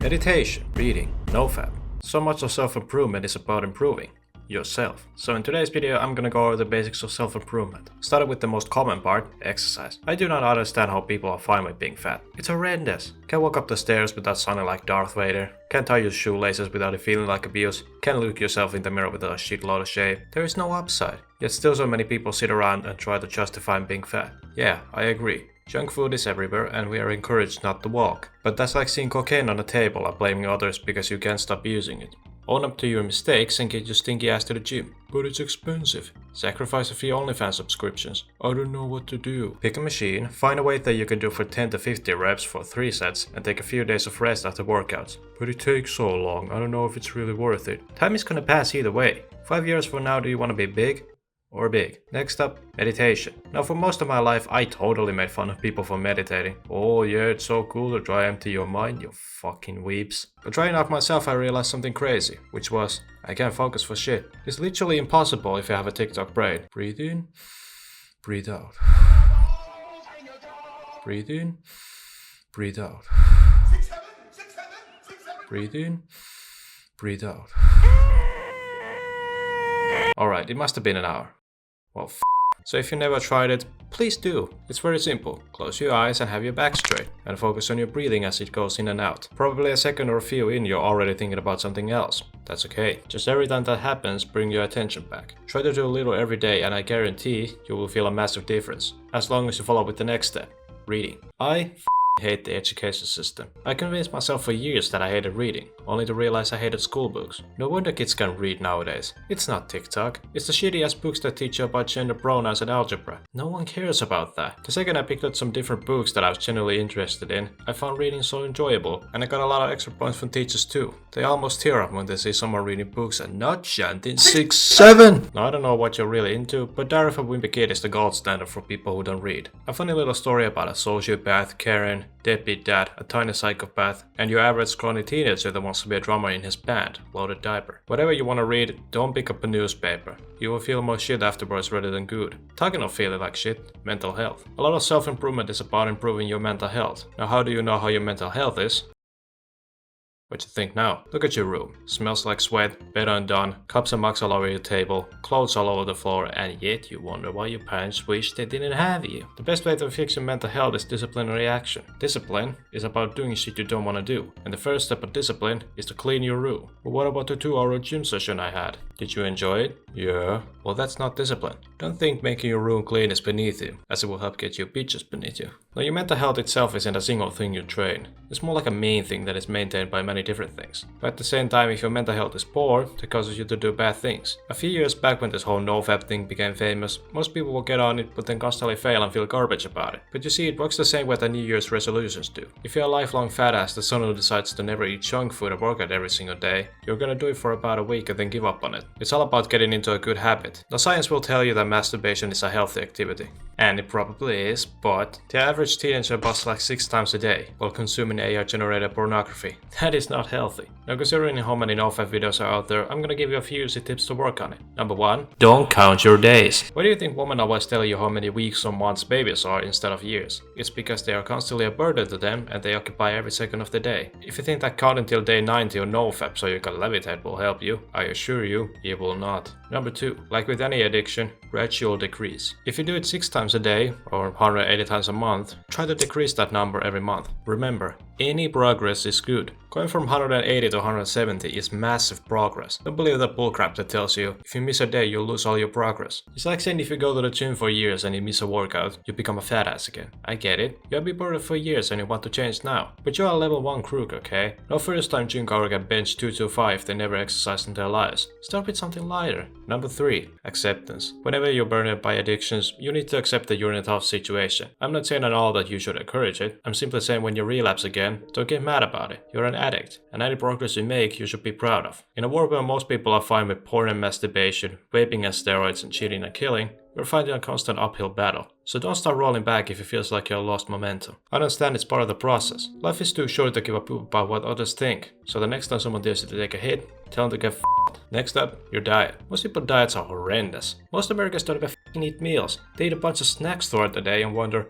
Meditation, reading, nofap. So much of self-improvement is about improving yourself. So in today's video I'm gonna go over the basics of self-improvement. Starting with the most common part, exercise. I do not understand how people are fine with being fat. It's horrendous. Can't walk up the stairs without sounding like Darth Vader. Can't tie your shoelaces without it feeling like abuse. Can't look yourself in the mirror without a shitload of shame. There is no upside. Yet still so many people sit around and try to justify being fat. Yeah, I agree. Junk food is everywhere and we are encouraged not to walk. But that's like seeing cocaine on a table and blaming others because you can't stop using it. Own up to your mistakes and get your stinky ass to the gym. But it's expensive. Sacrifice a few OnlyFans subscriptions. I don't know what to do. Pick a machine, find a weight that you can do for 10 to 50 reps for 3 sets and take a few days of rest after workouts. But it takes so long, I don't know if it's really worth it. Time is gonna pass either way. 5 years from now, do you wanna be big? Or big. Next up, meditation. Now for most of my life I totally made fun of people for meditating. Oh yeah, it's so cool to try empty your mind, you fucking weeps. But trying out myself I realized something crazy, which was, I can't focus for shit. It's literally impossible if you have a TikTok brain. Breathe in, breathe out. Breathe in, breathe out. Breathe in, breathe out. Alright, it must have been an hour. Well, So if you never tried it, please do. It's very simple. Close your eyes and have your back straight, and focus on your breathing as it goes in and out. Probably a second or a few in, you're already thinking about something else. That's okay. Just every time that happens, bring your attention back. Try to do a little every day and I guarantee you will feel a massive difference. As long as you follow with the next step. Reading. I hate the education system. I convinced myself for years that I hated reading, only to realize I hated school books. No wonder kids can read nowadays. It's not TikTok. It's the shitty ass books that teach you about gender pronouns and algebra. No one cares about that. The second I picked up some different books that I was genuinely interested in, I found reading so enjoyable, and I got a lot of extra points from teachers too. They almost tear up when they see someone reading books and not chanting 6-7! Now I don't know what you're really into, but Diary of a Wimpy Kid is the gold standard for people who don't read. A funny little story about a sociopath, Karen, deadbeat dad, a tiny psychopath, and your average scrawny teenager that wants to be a drummer in his band, Loaded Diaper. Whatever you want to read, don't pick up a newspaper. You will feel more shit afterwards rather than good. Talking of feeling like shit, mental health. A lot of self-improvement is about improving your mental health. Now how do you know how your mental health is? What you think now? Look at your room. Smells like sweat, bed undone, cups and mugs all over your table, clothes all over the floor, and yet you wonder why your parents wish they didn't have you. The best way to fix your mental health is disciplinary action. Discipline is about doing shit you don't want to do, and the first step of discipline is to clean your room. But what about the 2-hour gym session I had? Did you enjoy it? Yeah. Well, that's not discipline. Don't think making your room clean is beneath you, as it will help get your bitches beneath you. Now your mental health itself isn't a single thing you train. It's more like a main thing that is maintained by many different things. But at the same time, if your mental health is poor, that causes you to do bad things. A few years back when this whole nofap thing became famous, most people will get on it but then constantly fail and feel garbage about it. But you see, it works the same way that New Year's resolutions do. If you're a lifelong fat ass that suddenly decides to never eat junk food or work out every single day, you're gonna do it for about a week and then give up on it. It's all about getting into a good habit. Now science will tell you that masturbation is a healthy activity. And it probably is, but the average teenager busts like 6 times a day while consuming AI-generated pornography. That is not healthy. Now considering how many nofap videos are out there, I'm gonna give you a few easy tips to work on it. Number 1. Don't count your days. Why do you think women always tell you how many weeks or months babies are instead of years? It's because they are constantly a burden to them and they occupy every second of the day. If you think that counting till day 90 or nofap so you can levitate will help you, I assure you, it will not. Number 2. Like with any addiction, gradual decrease. If you do it 6 times a day, or 180 times a month, try to decrease that number every month. Remember, any progress is good. Going from 180 to 170 is massive progress. Don't believe that bullcrap that tells you if you miss a day you'll lose all your progress. It's like saying if you go to the gym for years and you miss a workout, you become a fat ass again. I get it. You've been bored for years and you want to change now. But you're a level 1 crook, okay? No first time gym goer can bench 225 they never exercised in their lives. Start with something lighter. Number 3. Acceptance. Whenever you're burned out by addictions, you need to accept that you're in a tough situation. I'm not saying at all that you should encourage it. I'm simply saying when you relapse again, don't get mad about it. You're an addict, and any progress you make, you should be proud of. In a world where most people are fine with porn and masturbation, vaping and steroids and cheating and killing, you're fighting a constant uphill battle. So don't start rolling back if it feels like you lost momentum. I understand it's part of the process. Life is too short to give a poop about what others think. So the next time someone dares you to take a hit, tell them to get f***ed. Next up, your diet. Most people's diets are horrendous. Most Americans don't even f***ing eat meals. They eat a bunch of snacks throughout the day and wonder,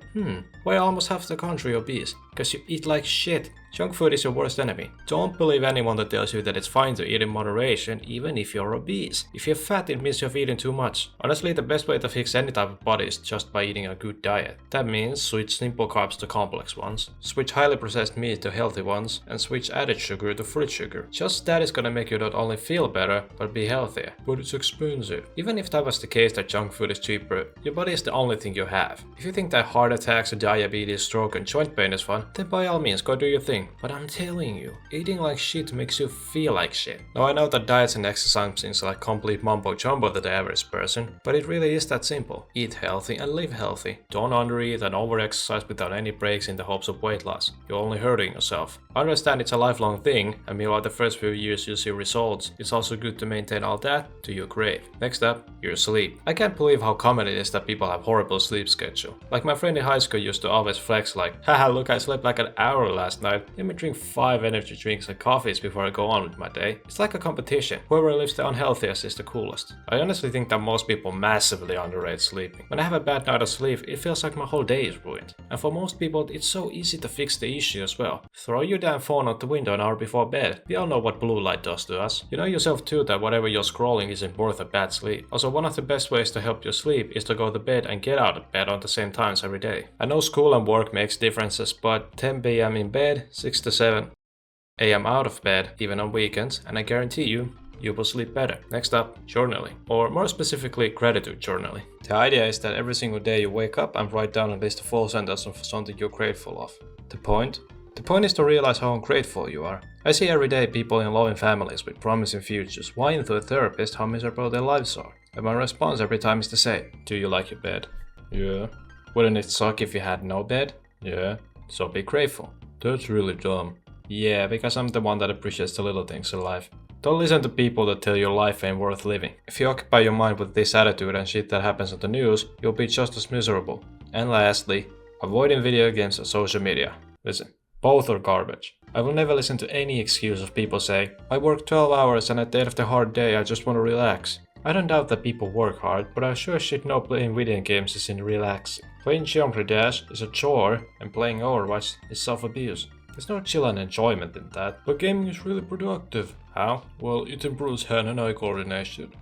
why almost half the country obese? Because you eat like shit. Junk food is your worst enemy. Don't believe anyone that tells you that it's fine to eat in moderation, even if you're obese. If you're fat, it means you've eaten too much. Honestly, the best way to fix any type of body is just by eating a good diet. That means switch simple carbs to complex ones, switch highly processed meat to healthy ones, and switch added sugar to fruit sugar. Just that is gonna make you not only feel better, but be healthier. But it's expensive. Even if that was the case that junk food is cheaper, your body is the only thing you have. If you think that heart attacks, diabetes, stroke, and joint pain is fun, then by all means go do your thing. But I'm telling you, eating like shit makes you feel like shit. Now I know that diets and exercise seems like complete mumbo jumbo to the average person, but it really is that simple. Eat healthy and live healthy. Don't undereat and over-exercise without any breaks in the hopes of weight loss. You're only hurting yourself. I understand it's a lifelong thing, and meanwhile the first few years you see results, it's also good to maintain all that to your grave. Next up, your sleep. I can't believe how common it is that people have horrible sleep schedule. Like my friend in high school used to always flex like, haha, look, I slept like an hour last night. Let me drink 5 energy drinks and coffees before I go on with my day. It's like a competition. Whoever lives the unhealthiest is the coolest. I honestly think that most people massively underrate sleeping. When I have a bad night of sleep, it feels like my whole day is ruined. And for most people, it's so easy to fix the issue as well. Throw your damn phone out the window an hour before bed. We all know what blue light does to us. You know yourself too that whatever you're scrolling isn't worth a bad sleep. Also, one of the best ways to help you sleep is to go to bed and get out of bed on the same times every day. I know school and work makes differences, but 10 p.m. in bed, 6 to 7 a.m. out of bed, even on weekends, and I guarantee you will sleep better. Next up, journaling, or more specifically, gratitude journaling. The idea is that every single day you wake up and write down at least a full sentence of something you're grateful of. The point is to realize how ungrateful you are. I see every day people in loving families with promising futures whine to a therapist how miserable their lives are. And my response every time is to say, do you like your bed? Yeah. Wouldn't it suck if you had no bed? Yeah. So be grateful. That's really dumb. Yeah, because I'm the one that appreciates the little things in life. Don't listen to people that tell your life ain't worth living. If you occupy your mind with this attitude and shit that happens on the news, you'll be just as miserable. And lastly, avoiding video games and social media. Listen, both are garbage. I will never listen to any excuse of people say, I work 12 hours and at the end of the hard day I just want to relax. I don't doubt that people work hard, but I sure shit know playing video games isn't relaxing. Playing Geometry Dash is a chore, and playing Overwatch is self-abuse. There's no chill and enjoyment in that. But gaming is really productive. How? Well, it improves hand and eye coordination.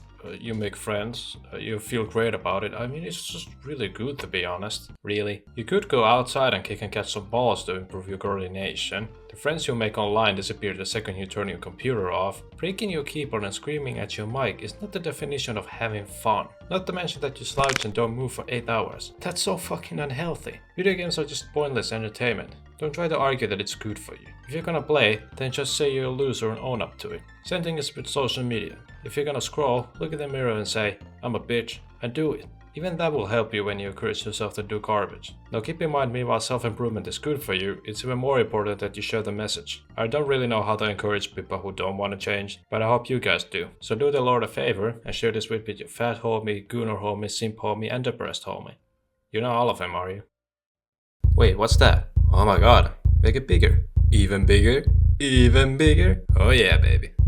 You make friends, you feel great about it. I mean, it's just really good, to be honest. Really. You could go outside and kick and catch some balls to improve your coordination. The friends you make online disappear the second you turn your computer off. Breaking your keyboard and screaming at your mic is not the definition of having fun. Not to mention that you slouch and don't move for 8 hours. That's so fucking unhealthy. Video games are just pointless entertainment. Don't try to argue that it's good for you. If you're gonna play, then just say you're a loser and own up to it. Same thing is with social media. If you're gonna scroll, look in the mirror and say, I'm a bitch, and do it. Even that will help you when you encourage yourself to do garbage. Now keep in mind, meanwhile self-improvement is good for you, it's even more important that you share the message. I don't really know how to encourage people who don't want to change, but I hope you guys do. So do the Lord a favor and share this with your fat homie, gooner homie, simp homie, and depressed homie. You know all of them, are you? Wait, what's that? Oh my god, make it bigger. Even bigger? Even bigger? Oh yeah, baby.